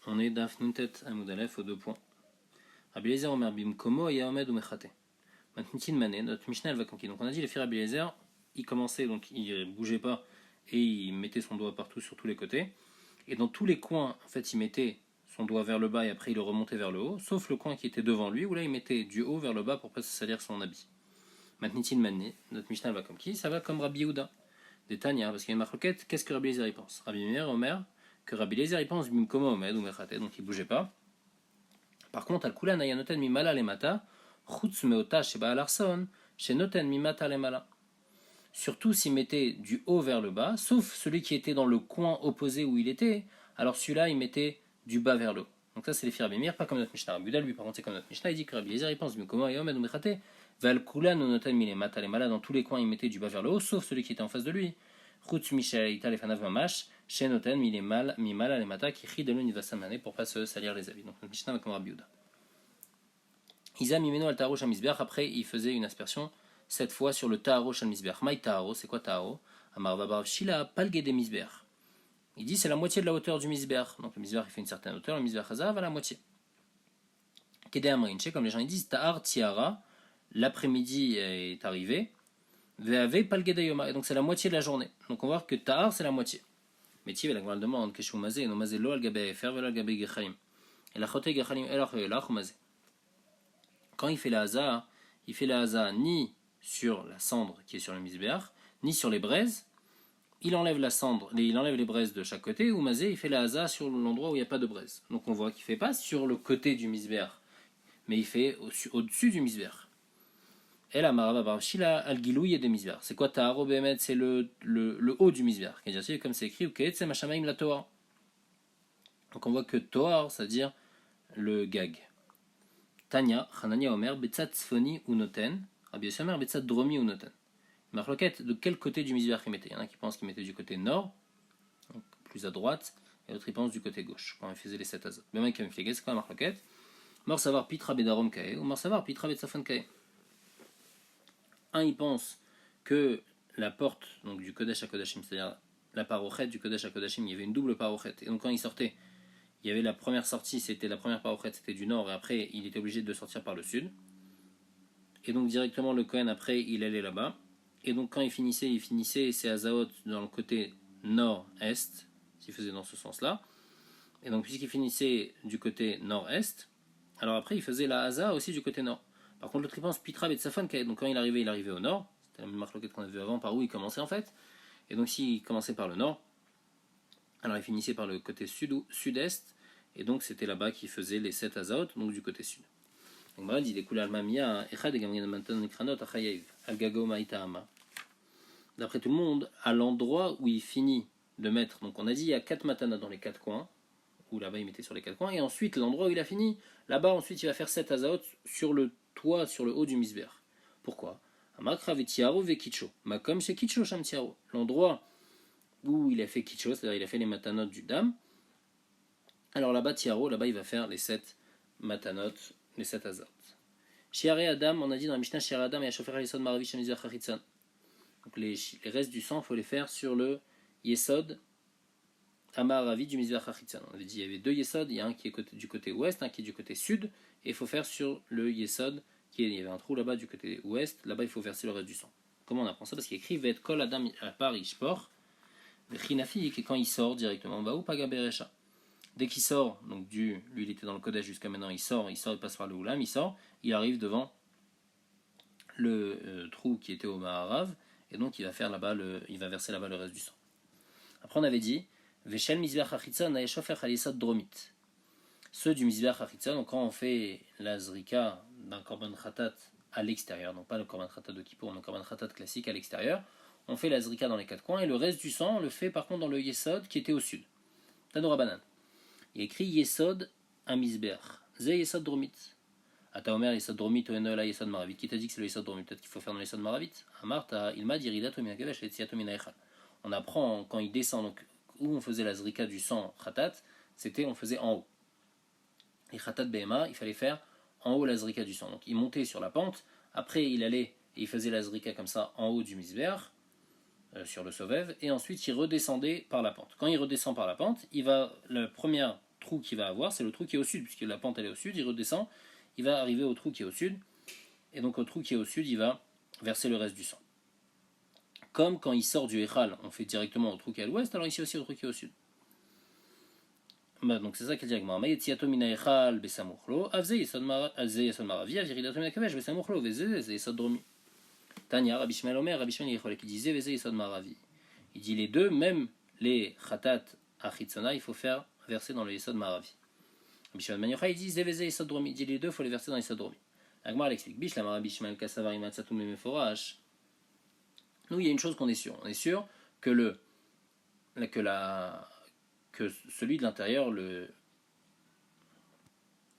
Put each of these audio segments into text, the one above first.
On est Daf Nuntet Amoudalef aux 2 points. Rabbi Eliezer Omer Bimkomo et Yaomed ou Mechate. Matnitin Mané, notre Mishnah elle va conquis. Donc on a dit les filles Rabbi Eliezer, il commençait, donc il bougeait pas et il mettait son doigt partout sur tous les côtés. Et dans tous les coins, en fait, il mettait son doigt vers le bas et après il le remontait vers le haut, sauf le coin qui était devant lui où là il mettait du haut vers le bas pour pas se salir son habit. Matnitin Mané, notre Mishnah elle va comme qui? Ça va comme Rabbi Yehuda. Des Tanya, parce qu'il y a une marloquette, qu'est-ce que Rabbi Eliezer y pense? Rabbi Omer, que Rabbi Eliezer y pense Bimkomo Omed ou Mechate, donc il bougeait pas. Par contre, Al-Kula Nayanoten Mimala Lemata, Chutz Meota Sheba Alarson, Shenoten Mimata Lemala. Surtout s'il mettait du haut vers le bas, sauf celui qui était dans le coin opposé où il était, alors celui-là il mettait du bas vers le haut. Donc ça c'est les filles Rabbi Meir, pas comme notre Mishnah. Rabbi Yehuda lui par contre c'est comme notre Mishnah, il dit que Rabbi Eliezer il pense Bimkomo Omed ou Mechate, Val-Kula Nonoten Milemata Lemala, dans tous les coins il mettait du bas vers le haut, sauf celui qui était en face de lui. Chutz Mishaita Lefanav Mamash, Shenoten Mimala Lemata, qui rit de l'univasamane pour pas se salir les habits. Donc notre Mishnah va comme Rabbi Yehuda. Isa Mimeno al Taro Shamisbeach, après il faisait une aspersion cette fois sur le Taro Shamisbeach. Maï Taro, c'est quoi Taro? Amar Babar Shila Palge de Misbeach. Il dit c'est la moitié de la hauteur du Misbeach. Donc le Misbeach il fait une certaine hauteur, le Misbeach Hazav à la moitié. Kede Amrinche, comme les gens ils disent, Tahar Tiara, l'après-midi est arrivé, Veave Palge de Yoma, et donc c'est la moitié de la journée. Donc on voit que Tahar c'est la moitié. Mais Tiv, la Gemara demande, Keshu Mazé, no Mazé lo al Gabe Efer, velo al Gabe Gechalim. Et la Chote Gechalim, elach elach Mazé. Quand il fait la haza, il fait la haza ni sur la cendre qui est sur le misbéach, ni sur les braises. Il enlève la cendre, il enlève les braises de chaque côté, ou mazé, il fait la haza sur l'endroit où il n'y a pas de braise. Donc on voit qu'il ne fait pas sur le côté du misbéach, mais il fait au-dessus du misbéach. Et la maraba barshila al gilouye de misbéach. C'est quoi taharo behemet? C'est le haut du misbéach. Comme c'est écrit, uketsem hashamaim la toar. Donc on voit que toar, c'est-à-dire le gag. Tanya, Hanania Omer, Betsat Sfoni ou Noten, Rabbi Yossi Omer, Betsat Dromi ou Noten. Marloquette, de quel côté du misbéach il mettait? Il y en a qui pensent qu'il mettait du côté nord, donc plus à droite, et d'autres ils pensent du côté gauche, quand il faisait les 7 azot. Même avec Kamiflégué, c'est quoi la marloquette? Mort savoir Pitra Bedarom Kae, ou mort savoir Pitra Betsafon Kae. Un, il pense que la porte donc, du Kodesh à Kodashim, c'est-à-dire la parochet du Kodesh à Kodashim, il y avait une double parochet, et donc quand il sortait, il y avait la première sortie, c'était la première parochet, c'était du nord, et après il était obligé de sortir par le sud. Et donc directement le Kohen après il allait là-bas. Et donc quand il finissait ses Hazaot dans le côté nord-est, s'il faisait dans ce sens-là. Et donc puisqu'il finissait du côté nord-est, alors après il faisait la Haza aussi du côté nord. Par contre l'autre il pense Pitra Betsafon, donc quand il arrivait au nord, c'était la même marque qu'on a vu avant, par où il commençait en fait. Et donc s'il commençait par le nord, alors il finissait par le côté sud-est, et donc c'était là-bas qu'il faisait les 7 Hazaot, donc du côté sud. Donc il dit des couleurs al-mamia, echad et gamriel mantan ekranot achayev, al-gago ma'itahama. D'après tout le monde, à l'endroit où il finit de mettre, donc on a dit il y a 4 matanas dans les 4 coins, où là-bas il mettait sur les 4 coins, et ensuite l'endroit où il a fini, là-bas ensuite il va faire 7 Hazaot sur le toit, sur le haut du misber. Pourquoi? Amakra vetiaro vekicho, makom chez kicho sham tiaro. L'endroit où il a fait kicho, c'est-à-dire il a fait les matanot du dam, alors là-bas tiaro, là-bas il va faire les 7 matanot, les 7 Hazot. Shiare Adam, on a dit dans la Mishnah, Shiare Adam et Ashofer al-Yesod Maravi Shamizach Hachitzan. Donc les restes du sang, il faut les faire sur le Yesod Amaravi du Mizvach Hachitzan. On avait dit il y avait 2 Yesod, il y a un qui est du côté ouest, un qui est du côté sud, et il faut faire sur le Yesod, il y avait un trou là-bas du côté ouest, là-bas il faut verser le reste du sang. Comment on apprend ça? Parce qu'il écrit Vet Kol Adam à part Ishpor, Chinafi, et quand il sort directement, Baou Pagaberecha. Dès qu'il sort, donc lui il était dans le Kodesh jusqu'à maintenant, il sort, il passe par le Oulam, il arrive devant le trou qui était au Maharav, et donc il va verser là-bas le reste du sang. Après on avait dit, Veshel Mizbeach Hachitzan Naeshofer Halisad Dromit. Ceux du Mizbeach Hachitzan, donc quand on fait la Zrika d'un Korban Khatat à l'extérieur, donc pas le Korban Khatat de Kippour, mais le Korban Khatat classique à l'extérieur, on fait la Zrika dans les 4 coins, et le reste du sang on le fait par contre dans le Yesod qui était au sud. Tanoura Banan. Il écrit Yesod à Misbeach. Zé Yesod Dromit. Ataomer Yesod Dromit ou Enola Yesod Maravit. Qui t'a dit que c'est le Yesod Dromit? Peut-être qu'il faut faire dans le Yesod Maravit. Amarta, Ilma Diridat Ominakevesh et Tsiatomina Echal. On apprend quand il descend, donc où on faisait la Zrika du sang Khatat, on faisait en haut. Et Khatat Behema, il fallait faire en haut la Zrika du sang. Donc il montait sur la pente, après il allait et il faisait la Zrika comme ça en haut du Misbeach. Sur le Sovev, et ensuite il redescendait par la pente. Quand il redescend par la pente, la première trou qu'il va avoir, c'est le trou qui est au sud, puisque la pente elle est au sud, il redescend, il va arriver au trou qui est au sud, et donc au trou qui est au sud, il va verser le reste du sang. Comme quand il sort du Echal, on fait directement au trou qui est à l'ouest, alors ici aussi au trou qui est au sud. Bah, donc c'est ça qu'elle dit avec Marma. Yetziato mina Echal besamuchlo, avze yesod maravi, aviridato mina kavesh besamuchlo, veze yesod dromi. Tanya, Rabbi Shmuel Omer, Rabbi Shmuel Yechol, qui disait veze yesod maravi. Il dit les deux, même les khatat achitzona, il faut faire verser dans le yesod maravi. Rabbi Shmuel Ben Yochai, il dit veze yesod dromi. Il dit les deux, il faut les verser dans le yesod dromi. Agmar l'explique. Bish la Rabbi Shmuel kasavar imatsatum meforash. Nous, il y a une chose qu'on est sûr. On est sûr que que celui de l'intérieur, le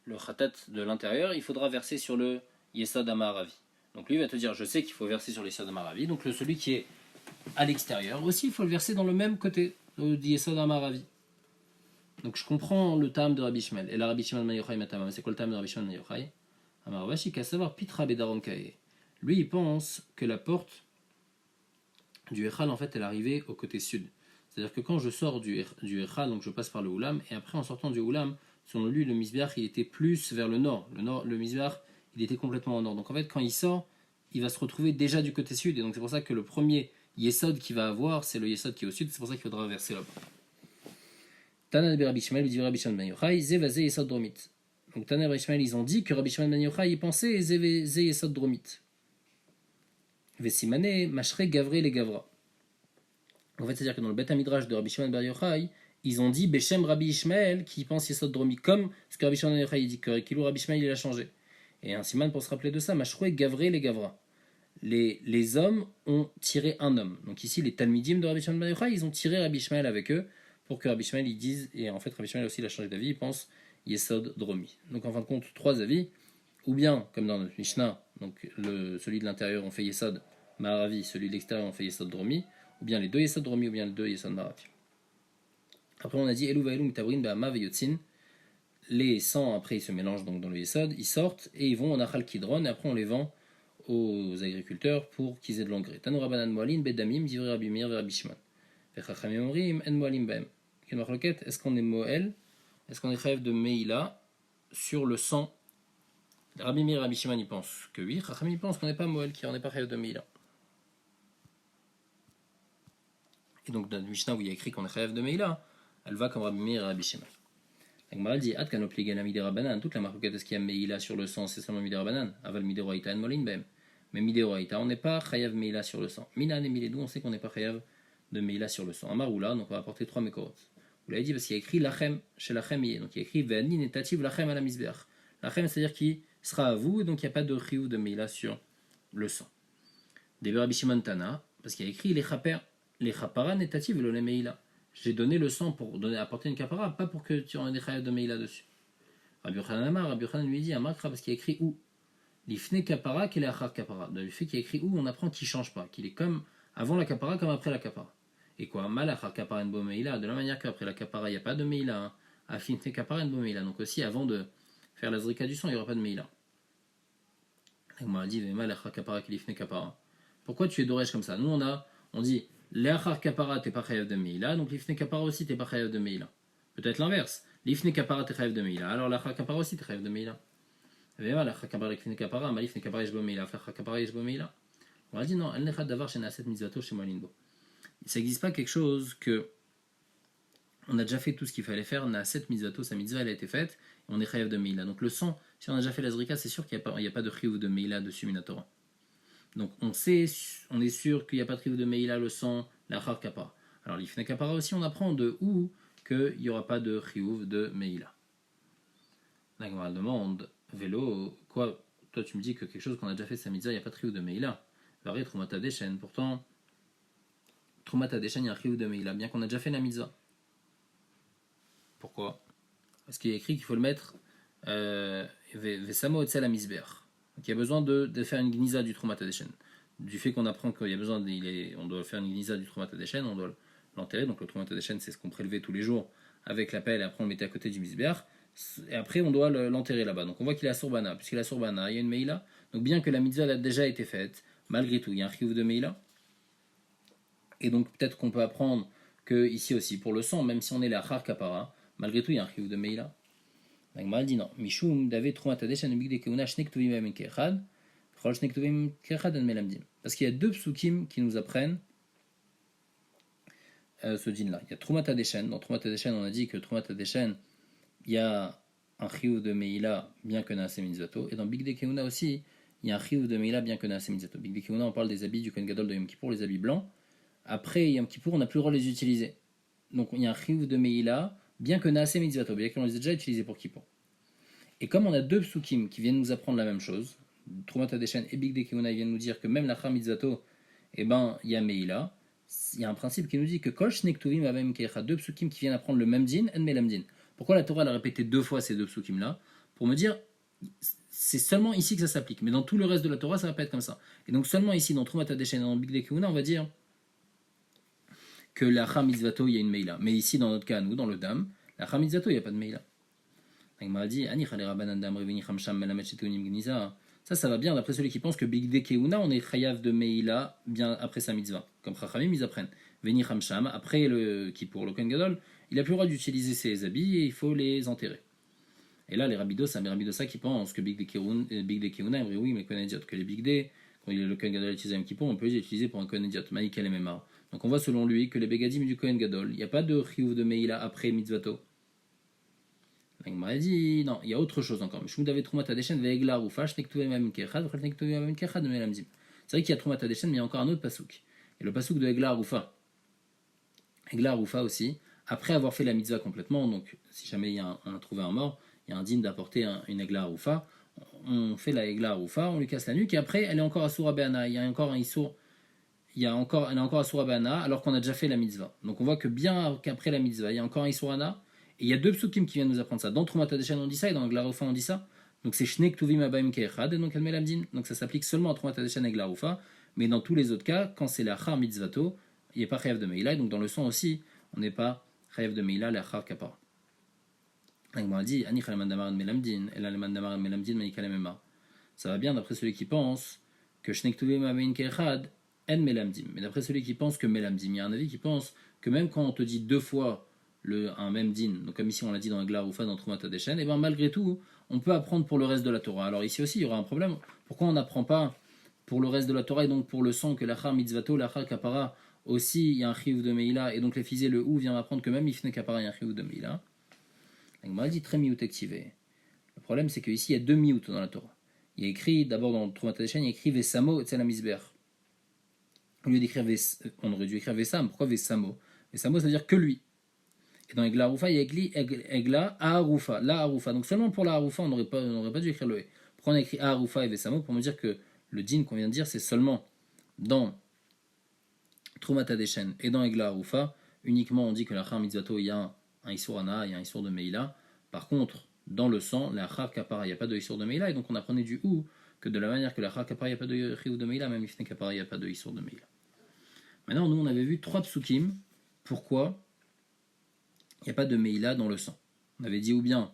khatat de l'intérieur, il faudra verser sur le yesod amaravi. Donc lui va te dire, je sais qu'il faut verser sur le yesod amaravi. Donc celui qui est à l'extérieur aussi, il faut le verser dans le même côté du yesod amaravi. Donc je comprends le tam de Rabbi Shmuel. Et la Rabbi Shmuel Ben Yochai matamam. C'est quoi le tam de Rabbi Shmuel Ben Yochai? Amaravashi kasavar pitra bedaron kae. Lui, il pense que la porte du Echal, en fait, elle arrivait au côté sud. C'est-à-dire que quand je sors du Echal, donc je passe par le Oulam, et après en sortant du Oulam, selon lui, le Misbeach, il était plus vers le nord. Le Misbeach, il était complètement au nord. Donc en fait, quand il sort, il va se retrouver déjà du côté sud, et donc c'est pour ça que le premier Yesod qu'il va avoir, c'est le Yesod qui est au sud, c'est pour ça qu'il faudra verser là-bas. Tana de Rabbi Shmuel, dit Rabbi Shmuel Ben Yochai, Zevazé Yesod Dromit. Donc Tana et Rabbi Shmuel, ils ont dit que Rabbi Shmuel Ben Yochai, il pensait Zevazé Yesod Dromit. Vesimane, Mashre Gavre les Gavra. En fait, c'est-à-dire que dans le Bet Midrash de Rabbi Shimon Bar Yochai, ils ont dit Beshem Rabbi Ishmael qui pense Yesod Dromi, comme ce que Rabbi Shimon Bar Yochai dit que Kilou Rabbi Ishmael il a changé. Et un siman pour se rappeler de ça, Mashroué Gavre les Gavra. Les hommes ont tiré un homme. Donc ici, les Talmidim de Rabbi Shimon Bar Yochai, ils ont tiré Rabbi Ishmael avec eux pour que Rabbi Ishmael ils disent, et en fait Rabbi Ishmael aussi il a changé d'avis, il pense Yesod Dromi. Donc en fin de compte, trois avis, ou bien, comme dans notre Mishnah, donc celui de l'intérieur on fait Yesod Maravi, celui de l'extérieur on fait Yesod Dromi, ou bien les deux Yesod Dromi, ou bien les deux Yesod Maravi. Après on a dit Elu Vaelu Mitabrin Be'ama Veyotzin. Les sangs après ils se mélangent donc dans le Yesod, ils sortent et ils vont en Achal Kidron, et après on les vend aux agriculteurs pour qu'ils aient de l'engrais. Tanu Rabbanan Moalin Bedamim, Divrei Rabbi Meir Rabbi Shimon. Vechachamim Omrim En Moalim Baem. Quelle marloquette? Est-ce qu'on est Moel? Est-ce qu'on est chayef de Meila sur le sang? Rabbi Meir Rabbi Shimon il pense que oui, Chachamim il pense qu'on n'est pas Moel, qu'on n'est pas chayef de Meila. Et donc dans le Mishnah où il y a écrit qu'on est chayav de Meila, elle va comme Rabbi Meir et Rabbi Shimon. La Gemara dit Ad kanop ligan midei Rabbanan. Toute la marquette est-ce qu'il y a Meila sur le sang, c'est seulement midei Rabbanan. Aval midei Roaita en molin bem. Mais midei Roaita, on n'est pas chayav Meila sur le sang. Minan et Miledou, on sait qu'on n'est pas chayav de Meila sur le sang. Amaroula, donc on va apporter trois mekorot. Vous l'avez dit parce qu'il y a écrit lachem chez lachem yé. Donc il y a écrit ve'ani netativ lachem à la misbeach. Lachem c'est-à-dire qu'il sera à vous et donc il n'y a pas de chiyuv de Meila sur le sang. Debe Rabbi Shimon Tana, parce qu'il y a écrit les chaper. Les chapara netativ le meila. J'ai donné le sang pour apporter une kapara, pas pour que tu en aies des chayav de meila dessus. Rabbi Yochanan lui dit Amakra parce qu'il y a écrit où l'ifne kapara qu'il est achar kapara. Du fait qu'il y a écrit où on apprend qu'il ne change pas, qu'il est comme avant la kapara comme après la kapara. Et quoi mal achar kapara en bo meila, de la manière qu'après la kapara il n'y a pas de meila, afine kapara en bo meila. Donc aussi avant de faire la zrika du sang il n'y aura pas de meila. On m'a dit mal achar kapara qu'il ifne kapara. Pourquoi tu es d'orège comme ça? Nous on dit l'achar kapara t'es pas chayav de meila, donc l'ifne kapara aussi t'es pas chayav de meila. Peut-être l'inverse. L'ifne kapara t'es chayav de meila, alors l'achar kapara aussi t'es chayav de meila. L'achar kapara l'ifne kapara, mais l'ifne kapara yeshbo meila, l'achar kapara yeshbo meila. On a dit non, el nechad davar chez naaset mitzvato chez moalinbo. Ça n'existe pas quelque chose que on a déjà fait tout ce qu'il fallait faire, naaset mitzvato, sa mitzvah elle a été faite, et on est chayav de meila. Donc le sang, si on a déjà fait la zrika, c'est sûr qu'il n'y a pas de chiyuv de meila dessus minatora. Donc on est sûr qu'il n'y a pas de tribu de Meila, le sang, la Char Kapara. Alors l'Ifne Kapara aussi, on apprend de où qu'il n'y aura pas de Chiyuv de Meila. La Gemara demande, vélo, quoi? Toi tu me dis que quelque chose qu'on a déjà fait sa mitzvah, il n'y a pas de Chiyuv de Meila. Varé Troumata Deshen, pourtant, Troumata Deshen, il y a un Chiyuv de Meila, bien qu'on a déjà fait la mitzvah. Pourquoi? Parce qu'il y a écrit qu'il faut le mettre Vesamo Etzel Amisber. Donc il y a besoin de faire une gnisa du Troumata Deshen. Du fait qu'on apprend qu'il y a besoin, on doit faire une gnisa du Troumata Deshen, on doit l'enterrer. Donc le Troumata Deshen, c'est ce qu'on prélevait tous les jours avec la pelle, et après on le mettait à côté du misbeach. Et après on doit l'enterrer là-bas. Donc on voit qu'il est à Sorbana. Puisqu'il est à Sorbana, il y a une Meila. Donc bien que la mitzvah a déjà été faite, malgré tout, il y a un chiyuv de Meila. Et donc peut-être qu'on peut apprendre que ici aussi, pour le sang, même si on est la Char Kapara, Malgré tout, il y a un chiyuv de Meila. La Gemara dit non. Mishum David Trumat Hadeshen Bigdei Keuna Shnek Tuvim Amin Kechad. Chol Shnek Tuvim Kechad En Melamdim. Parce qu'il y a deux psukim qui nous apprennent ce din-là. Il y a Trumat Hadeshen. Dans Trumat Hadeshen, on a dit que Trumat Hadeshen, il y a un chiyuv de Meila bien que Naaseh Mitzvato. Et dans Bigdei Keuna aussi, il y a un chiyuv de Meila bien que Naaseh Mitzvato. Bigdei Keuna, on parle des habits du Kohen Gadol de Yom Kippour, les habits blancs. Après Yom Kippour, on n'a plus le droit de les utiliser. Donc il y a un chiyuv de Meila bien que Naaseh Mitzvato, bien qu'on les ait déjà utilisés pour Kippour. Et comme on a deux psukim qui viennent nous apprendre la même chose, Trumat Hadeshen et Bigdei Keuna viennent nous dire que même l'achar mitzvato, il y a Meila, il y a un principe qui nous dit que Kol Shnek Tuvim Avem Kecha, deux psukim qui viennent apprendre le même din, En Melam Din. Pourquoi la Torah a répété deux fois ces deux psukim-là? Pour me dire, c'est seulement ici que ça s'applique, mais dans tout le reste de la Torah, ça va pas être comme ça. Et donc seulement ici, dans Trumat Hadeshen et dans Bigdei Keuna, on va dire que l'achar mitzvato, il y a une Meila. Mais ici, dans notre cas, nous, dans le Dam, l'achar mitzvato, il n'y a pas de Meila. Ça va bien d'après celui qui pense que Bigdei Keuna, on est chayav de Meila bien après sa mitzvah. Comme Chachamim, ils apprennent. Veni Hamsham, après le Kippour, le Kohen Gadol, il a plus le droit d'utiliser ses habits et il faut les enterrer. Et là, les Rabidosa qui pensent que Bigdei Keuna, oui, mais Kohen Idiot, que les Bigdei, quand le Kohen Gadol utilise un Kippour, on peut les utiliser pour un Kohen Idiot. Maïkel et Memar. Donc on voit selon lui que les Begadim du Kohen Gadol, il n'y a pas de chiyuv de Meila après mitzvato. Il m'a dit non, il y a autre chose encore. C'est vrai qu'il y a Trumat Hadeshen, mais il y a encore un autre pasouk. Et le pasouk de Egla Arufa aussi, après avoir fait la mitzvah complètement, donc si jamais on a trouvé un mort, il y a un dîme d'apporter une Egla Arufa, on fait la Egla Arufa, on lui casse la nuque, et après elle est encore à Soura Be'ana, il y a encore un Issour, elle est encore à Soura Be'ana, alors qu'on a déjà fait la mitzvah. Donc on voit que bien qu'après la mitzvah, il y a encore un Issour Ana. Et il y a deux psukim qui viennent nous apprendre ça. Dans Trumat Hadeshen on dit ça et dans Egla Arufa on dit ça. Donc c'est Shnek Tuvim Abaim Keechad et donc El Melamdin. Donc ça s'applique seulement à Trumat Hadeshen et Egla Arufa. Mais dans tous les autres cas, quand c'est l'achar mitzvato, il n'y a pas chayav de Meila. Et donc dans le son aussi, on n'est pas chayav de Meila, l'achar kapara. Donc on a dit Ani Chaleman Damar Melamdin, El Aleman Damar Melamdin, Maïkal Memar. Ça va bien d'après celui qui pense que Shnek Tuvim Abaim Keechad, En Melamdim. Mais d'après celui qui pense que Melamdim, il y a un avis qui pense que même quand on te dit deux fois un même din, donc comme ici on l'a dit dans Egla Arufa, dans Trumat Hadeshen, et bien malgré tout, on peut apprendre pour le reste de la Torah. Alors ici aussi, il y aura un problème. Pourquoi on n'apprend pas pour le reste de la Torah et donc pour le sang que l'achar mitzvato, l'achar kapara, aussi il y a un chiyuv de Meila, et donc les fizé le ou vient m'apprendre que même ifne kapara, il y a un chiyuv de Meila. Donc on m'a dit très miout activé. Le problème c'est qu'ici il y a deux miout dans la Torah. Il y a écrit, d'abord dans Trumat Hadeshen, il y a écrit Vesamo etzel Amisber. Au lieu d'écrire on aurait dû écrire Vesam. Pourquoi Vesamo? Vesamo ça veut dire que lui. Et dans Egla Arufa, il y a écrit Egla Arufa, la Arufa. Donc seulement pour la Arufa, on n'aurait pas dû écrire le E. Pourquoi on a écrit Arufa et Vesamo? Pour me dire que le din qu'on vient de dire, c'est seulement dans Trumat Hadeshen et dans Egla Arufa. Uniquement, on dit que l'achar mitzvato, il y a un Issour Ana, il y a un Issour de Meila. Par contre, dans le sang, l'achar kapara, il n'y a pas de Issour de Meila. Et donc on apprenait du ou que de la manière que l'achar kapara, il n'y a pas de chiyuv de Meila, même ifne kapara, il n'y a pas de Issour de Meila. Maintenant, nous, on avait vu trois psukim. Pourquoi il n'y a pas de Meila dans le sang? On avait dit ou bien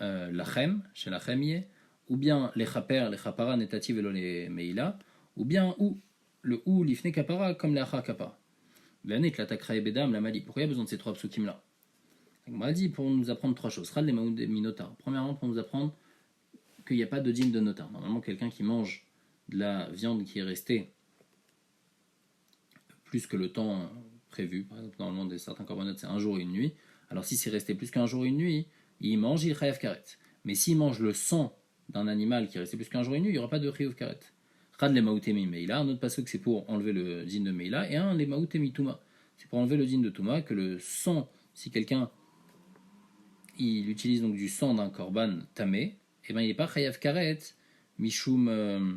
l'achem, chez l'achem y est, ou bien les chaper, les chapara, netativ et les Meila, ou bien le ou l'ifne kapara, comme les acha kapara. L'année que l'attaquera et bedam, la mali. Pourquoi il y a besoin de ces trois psukim-là? On m'a dit pour nous apprendre trois choses. Rad les maoud minotar. Premièrement, pour nous apprendre qu'il n'y a pas de dîme de notar. Normalement, quelqu'un qui mange de la viande qui est restée plus que le temps prévu, par exemple, normalement, certains corbanotes, c'est un jour et une nuit. Alors, si c'est resté plus qu'un jour et une nuit, il mange, il chayav karet. Mais s'il mange le sang d'un animal qui est resté plus qu'un jour et une nuit, il n'y aura pas de chayav karet. Rad les maoutemi meila. Un autre passage, c'est pour enlever le din de meila. Et un, les maoutemi touma. C'est pour enlever le din de touma, que le sang, si quelqu'un il utilise donc du sang d'un korban tamé, et ben il n'est pas chayav karet, mishum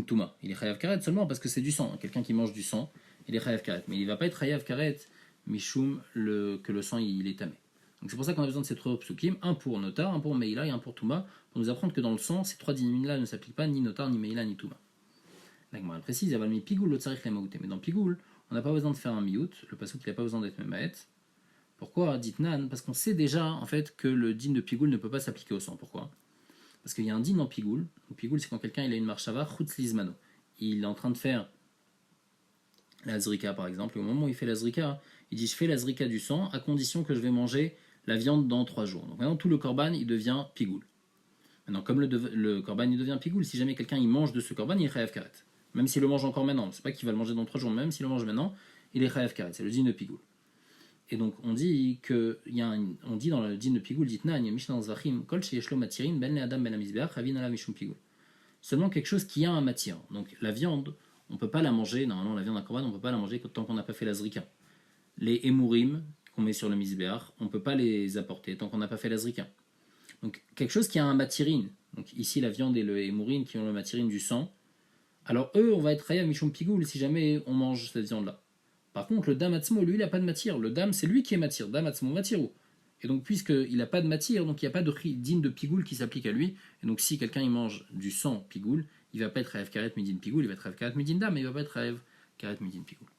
touma. Il est chayav karet seulement parce que c'est du sang. Quelqu'un qui mange du sang, il est chayav karet. Mais il ne va pas être chayav karet, mishum que le sang il est tamé. Donc c'est pour ça qu'on a besoin de ces trois psukim, un pour notar, un pour meila et un pour touma, pour nous apprendre que dans le sang, ces trois dinim-là ne s'appliquent pas ni notar, ni meila, ni touma. Là, je précise, il y a mis pigoul, le tsarich les maouté. Mais dans pigoul, on n'a pas besoin de faire un miout, le pasuk il n'a pas besoin d'être memaet. Pourquoi dit nan? Parce qu'on sait déjà en fait que le din de pigoul ne peut pas s'appliquer au sang. Pourquoi? Parce qu'il y a un din en pigoul. Le pigoul, c'est quand quelqu'un il a une marshava chutz lizmano. Il est en train de faire la zrika par exemple, et au moment où il fait la zrika, il dit je fais la zrika du sang à condition que je vais manger la viande dans 3 jours. Donc maintenant tout le korban il devient pigoul. Maintenant comme le korban il devient pigoul, si jamais quelqu'un il mange de ce korban, il est chayav karet. Même s'il le mange encore maintenant, c'est pas qu'il va le manger dans 3 jours, même s'il le mange maintenant, il est chayav karet, c'est le din de pigoul. Et donc on dit on dit dans le din de pigoul, ditna mishnah zvachim kol sheyeshlo matirin ben le adam ben amizbeach ravin ala mishum pigoul. Seulement quelque chose qui a un matière. Donc la viande, on ne peut pas la manger, normalement la viande à korban, on ne peut pas la manger tant qu'on n'a pas fait la zrika. Les émourim qu'on met sur le misbéach, on ne peut pas les apporter tant qu'on n'a pas fait la zrika. Donc quelque chose qui a un matirine, donc ici la viande et le émourim qui ont le matirine du sang, alors eux, on va être raya mishum pigoul si jamais on mange cette viande-là. Par contre, le dam atzmo, lui, il n'a pas de matière. Le dam, c'est lui qui est matière. Dam atzmo matirou. Et donc, puisqu'il n'a pas de matière, donc il n'y a pas de din de pigoul qui s'applique à lui. Et donc, si quelqu'un il mange du sang pigoul, il ne va pas être rêve karet midin pigoul, il va être rêve karet midin dam, mais il ne va pas être rêve karet midin pigoul.